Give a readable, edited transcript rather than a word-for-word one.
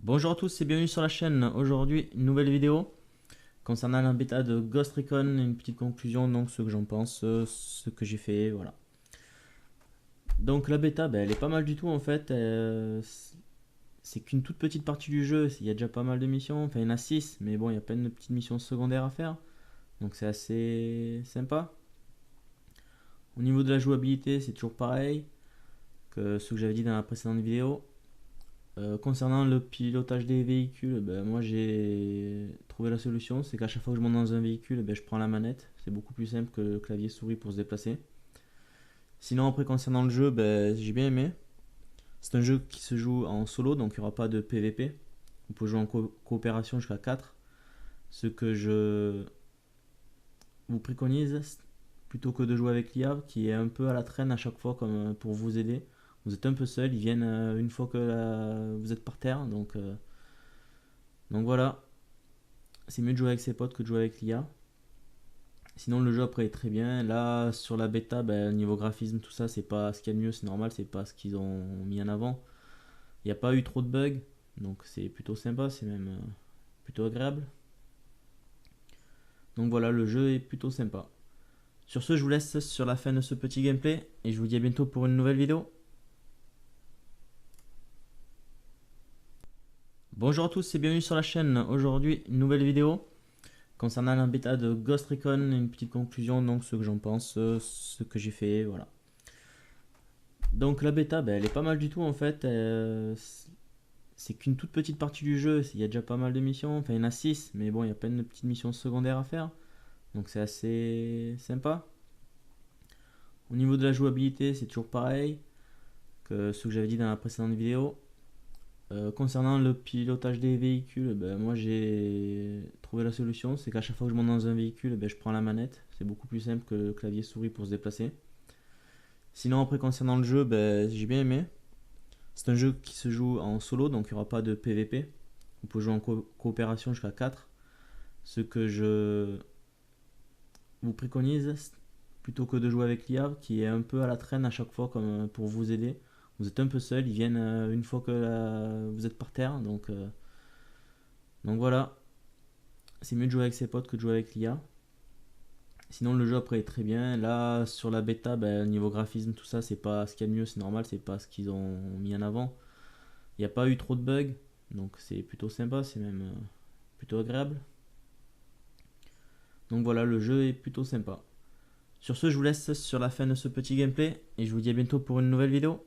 Bonjour à tous et bienvenue sur la chaîne. Aujourd'hui, une nouvelle vidéo concernant la bêta de Ghost Recon, une petite conclusion, donc ce que j'en pense, ce que j'ai fait, voilà. Donc la bêta, elle est pas mal du tout en fait. C'est qu'une toute petite partie du jeu, il y a déjà pas mal de missions, enfin il y en a 6, mais bon, il y a plein de petites missions secondaires à faire. Donc c'est assez sympa. Au niveau de la jouabilité, c'est toujours pareil que ce que j'avais dit dans la précédente vidéo. Concernant le pilotage des véhicules, moi j'ai trouvé la solution, c'est qu'à chaque fois que je monte dans un véhicule, je prends la manette. C'est beaucoup plus simple que le clavier souris pour se déplacer. Sinon après concernant le jeu, j'ai bien aimé. C'est un jeu qui se joue en solo, donc il n'y aura pas de PVP. On peut jouer en coopération jusqu'à 4. Ce que je vous préconise, plutôt que de jouer avec l'IA, qui est un peu à la traîne à chaque fois comme pour vous aider. Vous êtes un peu seul, ils viennent une fois que vous êtes par terre, donc voilà. C'est mieux de jouer avec ses potes que de jouer avec l'IA. Sinon, le jeu après est très bien. Là, sur la bêta, niveau graphisme, tout ça, c'est pas ce qu'il y a de mieux, c'est normal, c'est pas ce qu'ils ont mis en avant. Il n'y a pas eu trop de bugs, donc c'est plutôt sympa, c'est même plutôt agréable. Donc voilà, le jeu est plutôt sympa. Sur ce, je vous laisse sur la fin de ce petit gameplay et je vous dis à bientôt pour une nouvelle vidéo. Bonjour à tous et bienvenue sur la chaîne. Aujourd'hui, une nouvelle vidéo concernant la bêta de Ghost Recon, une petite conclusion, donc ce que j'en pense, ce que j'ai fait, voilà. Donc la bêta, elle est pas mal du tout en fait. C'est qu'une toute petite partie du jeu, il y a déjà pas mal de missions, enfin il y en a 6, mais bon, il y a plein de petites missions secondaires à faire. Donc c'est assez sympa. Au niveau de la jouabilité, c'est toujours pareil que ce que j'avais dit dans la précédente vidéo. Concernant le pilotage des véhicules, moi j'ai trouvé la solution, c'est qu'à chaque fois que je monte dans un véhicule, je prends la manette. C'est beaucoup plus simple que le clavier souris pour se déplacer. Sinon après concernant le jeu, j'ai bien aimé. C'est un jeu qui se joue en solo, donc il n'y aura pas de PVP. On peut jouer en coopération jusqu'à 4. Ce que je vous préconise, plutôt que de jouer avec l'IA, qui est un peu à la traîne à chaque fois comme pour vous aider. Vous êtes un peu seul, ils viennent une fois que vous êtes par terre, donc voilà. C'est mieux de jouer avec ses potes que de jouer avec l'IA. Sinon le jeu après est très bien. Là sur la bêta, niveau graphisme, tout ça, c'est pas ce qu'il y a de mieux, c'est normal, c'est pas ce qu'ils ont mis en avant. Il n'y a pas eu trop de bugs, donc c'est plutôt sympa, c'est même plutôt agréable. Donc voilà, le jeu est plutôt sympa. Sur ce, je vous laisse sur la fin de ce petit gameplay et je vous dis à bientôt pour une nouvelle vidéo.